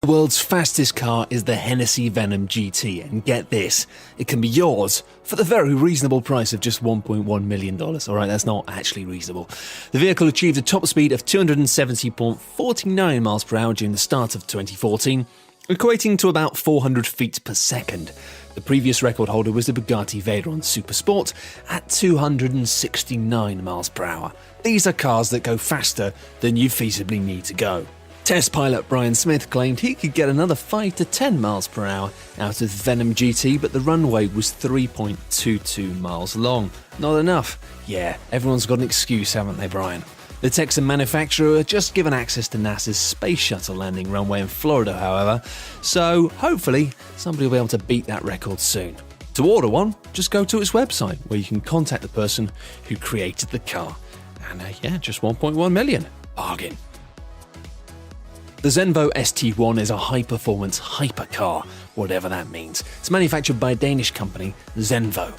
The world's fastest car is the Hennessy Venom GT, and get this, it can be yours for the very reasonable price of just $1.1 million. Alright, that's not actually reasonable. The vehicle achieved a top speed of 270.49 miles per hour during the start of 2014, equating to about 400 feet per second. The previous record holder was the Bugatti Veyron Supersport at 269 miles per hour. These are cars that go faster than you feasibly need to go. Test pilot Brian Smith claimed he could get another 5 to 10 miles per hour out of Venom GT, but the runway was 3.22 miles long. Not enough. Yeah, everyone's got an excuse, haven't they, Brian? The Texan manufacturer were just given access to NASA's Space Shuttle landing runway in Florida, however, so hopefully somebody will be able to beat that record soon. To order one, just go to its website, where you can contact the person who created the car. And yeah, just 1.1 million. Bargain. The Zenvo ST1 is a high-performance hypercar, whatever that means. It's manufactured by a Danish company, Zenvo.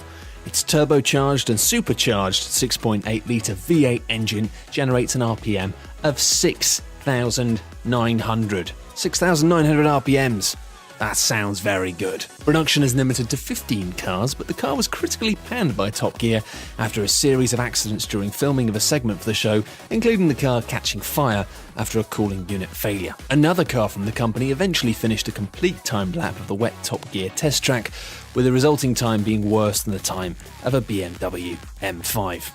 Its turbocharged and supercharged 6.8-litre V8 engine generates an RPM of 6,900. 6,900 RPMs. That sounds very good. Production is limited to 15 cars, but the car was critically panned by Top Gear after a series of accidents during filming of a segment for the show, including the car catching fire after a cooling unit failure. Another car from the company eventually finished a complete timed lap of the wet Top Gear test track, with the resulting time being worse than the time of a BMW M5.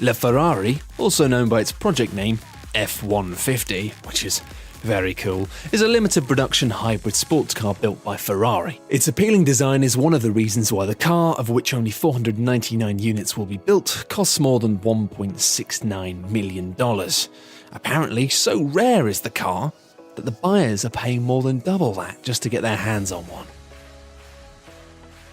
La Ferrari, also known by its project name F-150, which is very cool, is a limited production hybrid sports car built by Ferrari. Its appealing design is one of the reasons why the car, of which only 499 units will be built, costs more than $1.69 million. Apparently, so rare is the car that the buyers are paying more than double that just to get their hands on one.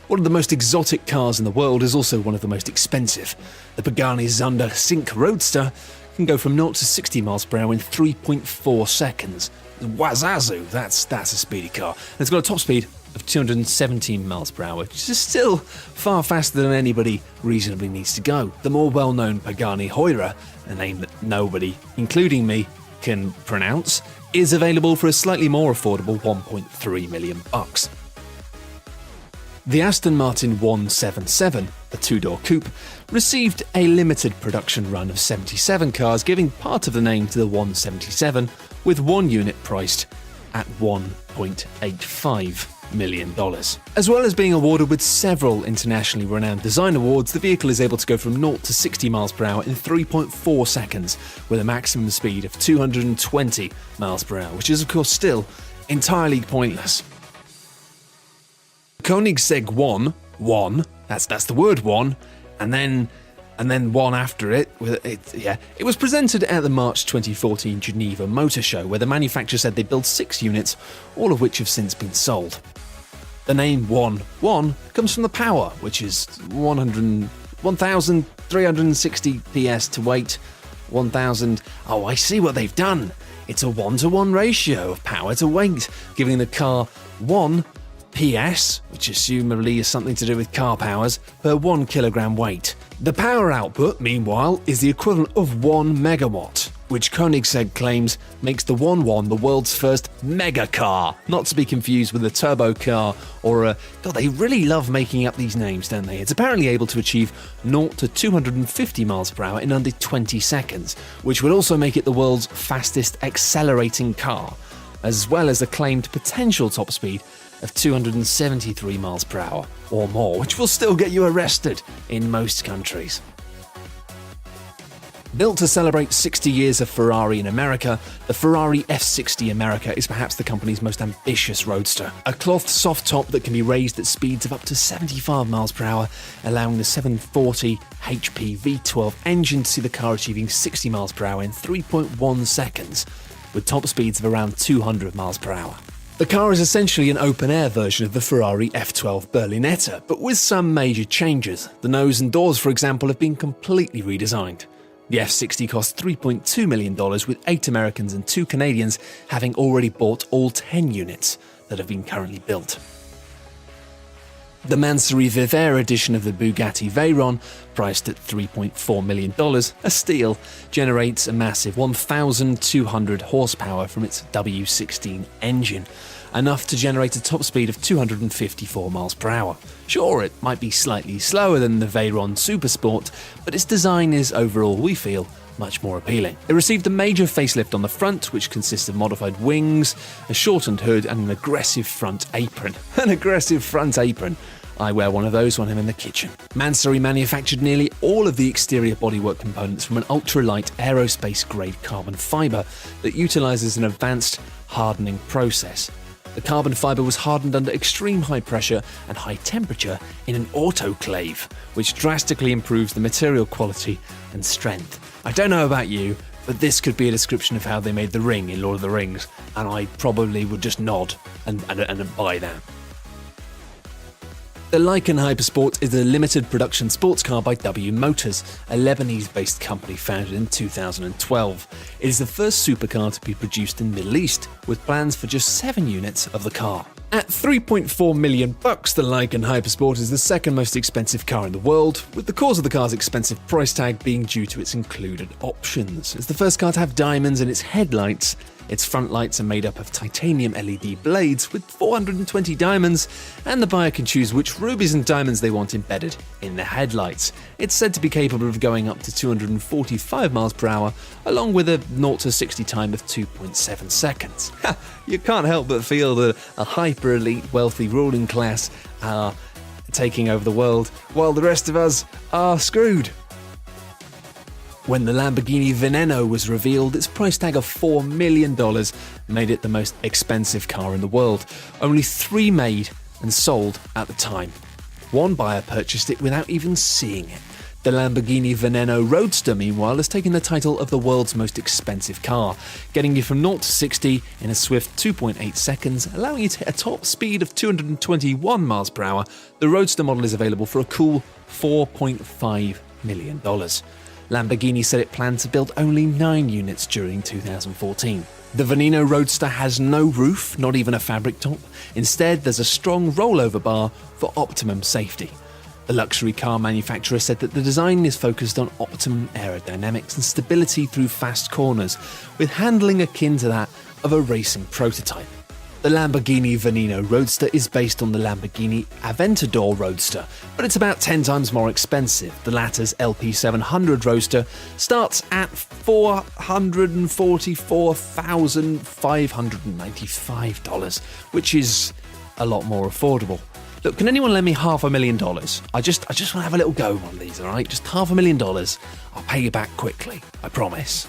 One of the most exotic cars in the world is also one of the most expensive. The Pagani Zonda Sync Roadster can go from 0 to 60 miles per hour in 3.4 seconds. Wazazu, that's a speedy car. And it's got a top speed of 217 miles per hour, which is still far faster than anybody reasonably needs to go. The more well-known Pagani Huayra, a name that nobody, including me, can pronounce, is available for a slightly more affordable $1.3 million. The Aston Martin 177, a two-door coupe, received a limited production run of 77 cars, giving part of the name to the 177, with one unit priced at $1.85 million. As well as being awarded with several internationally renowned design awards, the vehicle is able to go from 0 to 60 miles per hour in 3.4 seconds, with a maximum speed of 220 miles per hour, which is of course still entirely pointless. Koenigsegg 1, that's the word one, and then one after it. It was presented at the March 2014 Geneva Motor Show, where the manufacturer said they built 6 units, all of which have since been sold. The name 1 comes from the power, which is 1,360 PS to weight, 1,000. Oh, I see what they've done. It's a 1-to-1 ratio of power to weight, giving the car 1 PS, which assumably is something to do with car powers, per 1 kilogram weight. The power output, meanwhile, is the equivalent of 1 megawatt, which Koenigsegg claims makes the 1.1 the world's first mega car, not to be confused with a turbo car or a... God, they really love making up these names, don't they? It's apparently able to achieve 0 to 250 miles per hour in under 20 seconds, which would also make it the world's fastest accelerating car, as well as a claimed potential top speed of 273 miles per hour or more, which will still get you arrested in most countries. Built to celebrate 60 years of Ferrari in America, the Ferrari F60 America is perhaps the company's most ambitious roadster. A cloth soft top that can be raised at speeds of up to 75 miles per hour, allowing the 740 HP V12 engine to see the car achieving 60 miles per hour in 3.1 seconds, with top speeds of around 200 miles per hour. The car is essentially an open-air version of the Ferrari F12 Berlinetta, but with some major changes. The nose and doors, for example, have been completely redesigned. The F60 cost $3.2 million, with 8 Americans and 2 Canadians having already bought all 10 units that have been currently built. The Mansory Viver edition of the Bugatti Veyron, priced at $3.4 million, a steal, generates a massive 1,200 horsepower from its W16 engine, enough to generate a top speed of 254 miles per hour. Sure, it might be slightly slower than the Veyron Supersport, but its design is overall, we feel, much more appealing. It received a major facelift on the front, which consists of modified wings, a shortened hood, and an aggressive front apron. An aggressive front apron. I wear one of those when I'm in the kitchen. Mansory manufactured nearly all of the exterior bodywork components from an ultralight aerospace-grade carbon fibre that utilises an advanced hardening process. The carbon fibre was hardened under extreme high pressure and high temperature in an autoclave, which drastically improves the material quality and strength. I don't know about you, but this could be a description of how they made the ring in Lord of the Rings, and I probably would just nod and buy that. The Lykan Hypersport is a limited production sports car by W Motors, a Lebanese-based company founded in 2012. It is the first supercar to be produced in the Middle East, with plans for just 7 units of the car. At $3.4 million, the Lykan Hypersport is the second most expensive car in the world, with the cause of the car's expensive price tag being due to its included options. It's the first car to have diamonds in its headlights. Its front lights are made up of titanium LED blades with 420 diamonds, and the buyer can choose which rubies and diamonds they want embedded in the headlights. It's said to be capable of going up to 245 miles per hour, along with a 0 to 60 time of 2.7 seconds. You can't help but feel that a hyper-elite, wealthy ruling class are taking over the world, while the rest of us are screwed. When the Lamborghini Veneno was revealed, its price tag of $4 million made it the most expensive car in the world. Only 3 made and sold at the time. One buyer purchased it without even seeing it. The Lamborghini Veneno Roadster, meanwhile, has taken the title of the world's most expensive car, getting you from 0 to 60 in a swift 2.8 seconds, allowing you to hit a top speed of 221 miles per hour. The Roadster model is available for a cool $4.5 million. Lamborghini said it planned to build only 9 units during 2014. The Veneno Roadster has no roof, not even a fabric top. Instead, there's a strong rollover bar for optimum safety. The luxury car manufacturer said that the design is focused on optimum aerodynamics and stability through fast corners, with handling akin to that of a racing prototype. The Lamborghini Veneno Roadster is based on the Lamborghini Aventador Roadster, but it's about 10 times more expensive. The latter's LP700 Roadster starts at $444,595, which is a lot more affordable. Look, can anyone lend me $500,000? I just want to have a little go on these, all right? Just $500,000. I'll pay you back quickly, I promise.